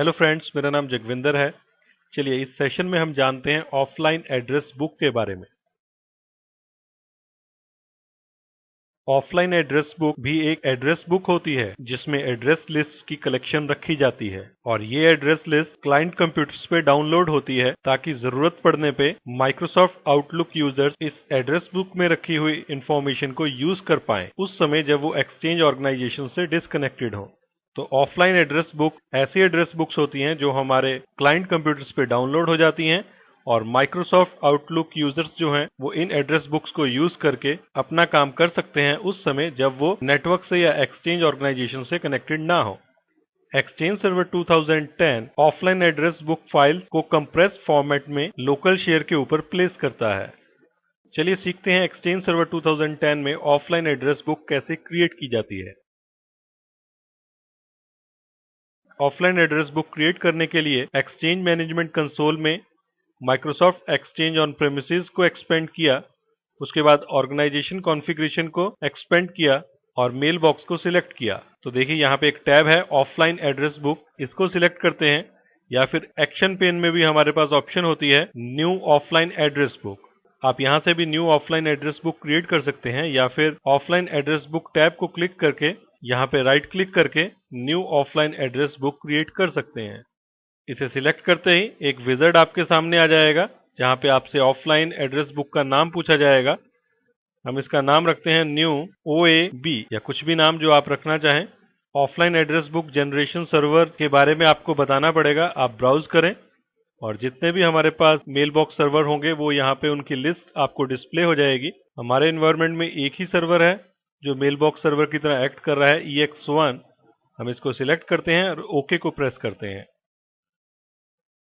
Hello friends, मेरा नाम जगविंदर है। चलिए इस सेशन में हम जानते हैं ऑफलाइन एड्रेस बुक के बारे में। ऑफलाइन एड्रेस बुक भी एक एड्रेस बुक होती है जिसमें एड्रेस लिस्ट की कलेक्शन रखी जाती है और ये एड्रेस लिस्ट क्लाइंट कंप्यूटर्स पे डाउनलोड होती है ताकि जरूरत पड़ने पे माइक्रोसॉफ्ट आउटलुक यूजर्स इस एड्रेस बुक में रखी हुई इंफॉर्मेशन को यूज कर पाएं उस समय जब वो एक्सचेंज ऑर्गेनाइजेशन से डिस्कनेक्टेड हो। तो ऑफलाइन एड्रेस बुक ऐसी एड्रेस बुक्स होती हैं जो हमारे क्लाइंट कंप्यूटर्स पे डाउनलोड हो जाती हैं और माइक्रोसॉफ्ट आउटलुक यूजर्स जो हैं वो इन एड्रेस बुक्स को यूज करके अपना काम कर सकते हैं उस समय जब वो नेटवर्क से या एक्सचेंज ऑर्गेनाइजेशन से कनेक्टेड ना हो। Exchange server 2010 offline address book files को कंप्रेस फॉर्मेट में लोकल शेयर के ऊपर प्लेस करता है। चलिए सीखते हैं एक्सचेंज सर्वर 2010 में ऑफलाइन एड्रेस बुक कैसे क्रिएट की जाती है। ऑफलाइन एड्रेस बुक क्रिएट करने के लिए एक्सचेंज मैनेजमेंट कंसोल में माइक्रोसॉफ्ट एक्सचेंज ऑन प्रेमिसेस को एक्सपेंड किया, उसके बाद ऑर्गेनाइजेशन कॉन्फ़िगरेशन को एक्सपेंड किया और मेल बॉक्स को सिलेक्ट किया। तो देखिए यहाँ पे एक टैब है ऑफलाइन एड्रेस बुक, इसको सिलेक्ट करते हैं या फिर एक्शन पेन में भी हमारे पास ऑप्शन होती है न्यू ऑफलाइन एड्रेस बुक। आप यहाँ से भी new offline address book create कर सकते हैं या फिर ऑफलाइन एड्रेस बुक टैब को क्लिक करके यहाँ पे राइट क्लिक करके new offline address book create कर सकते हैं। इसे सिलेक्ट करते ही एक विजार्ड आपके सामने आ जाएगा जहाँ पे आपसे ऑफलाइन एड्रेस बुक का नाम पूछा जाएगा। हम इसका नाम रखते हैं न्यू OAB या कुछ भी नाम जो आप रखना चाहें। Offline address book generation server के बारे में आपको बताना पड़ेगा, आप ब्राउज करें और जितने भी हमारे पास मेल बॉक्स सर्वर होंगे वो यहाँ पे उनकी लिस्ट आपको डिस्प्ले हो जाएगी। हमारे एनवायरनमेंट में एक ही सर्वर है जो मेल बॉक्स सर्वर की तरह एक्ट कर रहा है, EX1। हम इसको सिलेक्ट करते हैं और ओके को प्रेस करते हैं।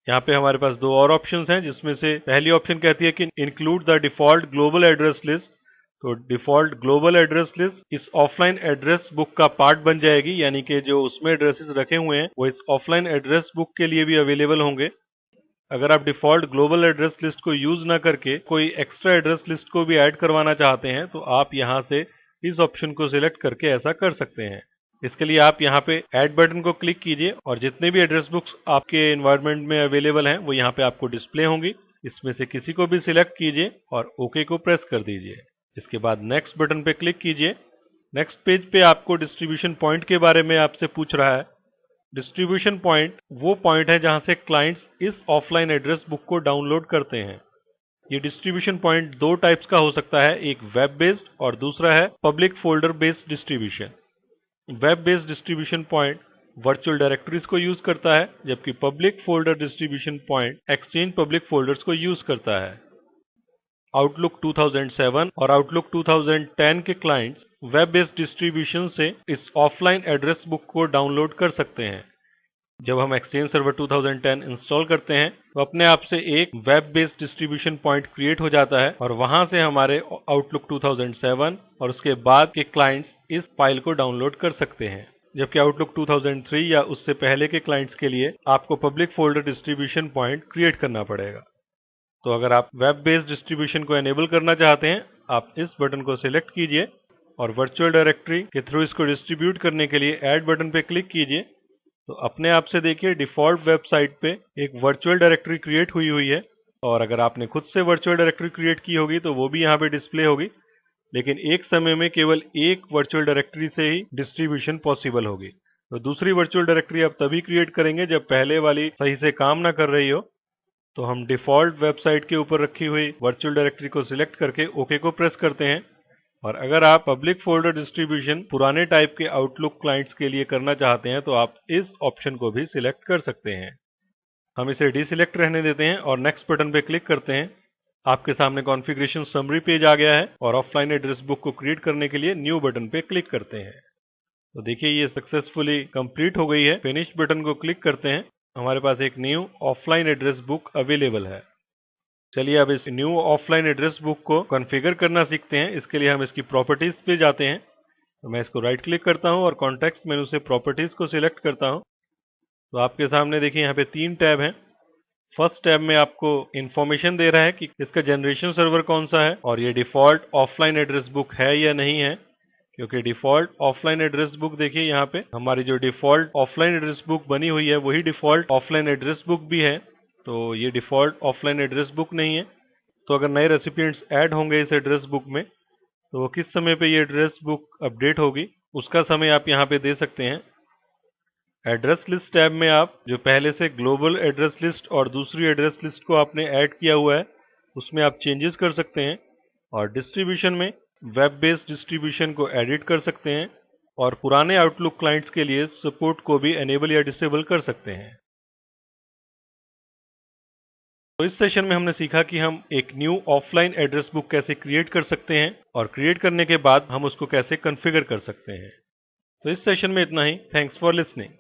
यहाँ पे हमारे पास दो और ऑप्शंस हैं जिसमें से पहली ऑप्शन कहती है कि include the default global address list. तो डिफॉल्ट ग्लोबल एड्रेस लिस्ट इस ऑफलाइन एड्रेस बुक का पार्ट बन जाएगी, यानी कि जो उसमें एड्रेसेस रखे हुए हैं वो इस ऑफलाइन एड्रेस बुक के लिए भी अवेलेबल होंगे। अगर आप डिफॉल्ट ग्लोबल एड्रेस लिस्ट को यूज ना करके कोई एक्स्ट्रा एड्रेस लिस्ट को भी ऐड करवाना चाहते हैं तो आप यहाँ से इस ऑप्शन को सिलेक्ट करके ऐसा कर सकते हैं। इसके लिए आप यहाँ पे ऐड बटन को क्लिक कीजिए और जितने भी एड्रेस बुक्स आपके एनवायरनमेंट में अवेलेबल हैं वो यहाँ पे आपको डिस्प्ले होंगी। इसमें से किसी को भी सिलेक्ट कीजिए और ओके को प्रेस कर दीजिए। इसके बाद नेक्स्ट बटन पे क्लिक कीजिए। नेक्स्ट पेज पे आपको डिस्ट्रीब्यूशन पॉइंट के बारे में आपसे पूछ रहा है। डिस्ट्रीब्यूशन पॉइंट वो पॉइंट है जहां से क्लाइंट्स इस ऑफलाइन एड्रेस बुक को डाउनलोड करते हैं। ये डिस्ट्रीब्यूशन पॉइंट दो टाइप्स का हो सकता है, एक वेब बेस्ड और दूसरा है public folder based distribution. Web based distribution point virtual directories को यूज करता है जबकि public folder distribution point exchange public folders को यूज करता है। आउटलुक 2007 और आउटलुक 2010 के क्लाइंट्स वेब बेस्ड डिस्ट्रीब्यूशन से इस ऑफलाइन एड्रेस बुक को डाउनलोड कर सकते हैं। जब हम एक्सचेंज सर्वर 2010 इंस्टॉल करते हैं तो अपने आप से एक web based distribution point create हो जाता है और वहां से हमारे आउटलुक 2007 और उसके बाद के क्लाइंट्स इस फाइल को डाउनलोड कर सकते हैं। जबकि आउटलुक 2003 या उससे पहले के क्लाइंट्स के लिए आपको public folder distribution point create करना पड़ेगा। तो अगर आप वेब बेस्ड डिस्ट्रीब्यूशन को एनेबल करना चाहते हैं आप इस बटन को सिलेक्ट कीजिए और वर्चुअल डायरेक्टरी के थ्रू इसको डिस्ट्रीब्यूट करने के लिए ऐड बटन पे क्लिक कीजिए। तो अपने आप से देखिए डिफॉल्ट वेबसाइट पे एक वर्चुअल डायरेक्टरी क्रिएट हुई है और अगर आपने खुद से वर्चुअल डायरेक्टरी क्रिएट की होगी तो वो भी यहाँ पे डिस्प्ले होगी, लेकिन एक समय में केवल एक वर्चुअल डायरेक्टरी से ही डिस्ट्रीब्यूशन पॉसिबल होगी। तो दूसरी वर्चुअल डायरेक्टरी आप तभी क्रिएट करेंगे जब पहले वाली सही से काम ना कर रही हो। तो हम डिफॉल्ट वेबसाइट के ऊपर रखी हुई वर्चुअल डायरेक्टरी को सिलेक्ट करके ओके को प्रेस करते हैं। और अगर आप पब्लिक फोल्डर डिस्ट्रीब्यूशन पुराने टाइप के आउटलुक क्लाइंट्स के लिए करना चाहते हैं तो आप इस ऑप्शन को भी सिलेक्ट कर सकते हैं। हम इसे डिसिलेक्ट रहने देते हैं और नेक्स्ट बटन पे क्लिक करते हैं। आपके सामने कॉन्फ़िगरेशन समरी पेज आ गया है और ऑफलाइन एड्रेस बुक को क्रिएट करने के लिए न्यू बटन पे क्लिक करते हैं। तो देखिए ये सक्सेसफुली कंप्लीट हो गई है। फिनिश बटन को क्लिक करते हैं, हमारे पास एक new offline address book available है। चलिए अब इस न्यू ऑफलाइन एड्रेस बुक को कॉन्फ़िगर करना सीखते हैं। इसके लिए हम इसकी प्रॉपर्टीज पे जाते हैं। तो मैं इसको राइट क्लिक करता हूं और कॉन्टेक्स्ट मेनू से प्रॉपर्टीज को सिलेक्ट करता हूं। तो आपके सामने देखिए यहाँ पे तीन टैब हैं। फर्स्ट टैब में आपको इंफॉर्मेशन दे रहा है कि इसका जनरेशन सर्वर कौन सा है और ये डिफॉल्ट ऑफलाइन एड्रेस बुक है या नहीं है। क्योंकि डिफ़ॉल्ट ऑफलाइन एड्रेस बुक देखिए यहाँ पे हमारी जो डिफ़ॉल्ट ऑफलाइन एड्रेस बुक बनी हुई है वही डिफ़ॉल्ट ऑफलाइन एड्रेस बुक भी है, तो ये डिफ़ॉल्ट ऑफलाइन एड्रेस बुक नहीं है। तो अगर नए रेसिपिएंट्स ऐड होंगे इस एड्रेस बुक में तो वो किस समय पे ये एड्रेस बुक अपडेट होगी उसका समय आप यहाँ पे दे सकते हैं। एड्रेस लिस्ट टैब में आप जो पहले से ग्लोबल एड्रेस लिस्ट और दूसरी एड्रेस लिस्ट को आपने ऐड किया हुआ है उसमें आप चेंजेस कर सकते हैं, और डिस्ट्रीब्यूशन में वेब बेस्ड डिस्ट्रीब्यूशन को एडिट कर सकते हैं और पुराने आउटलुक क्लाइंट्स के लिए सपोर्ट को भी एनेबल या डिसेबल कर सकते हैं। तो इस सेशन में हमने सीखा कि हम एक न्यू ऑफलाइन एड्रेस बुक कैसे क्रिएट कर सकते हैं और क्रिएट करने के बाद हम उसको कैसे कॉन्फ़िगर कर सकते हैं। तो इस सेशन में इतना ही। Thanks for listening.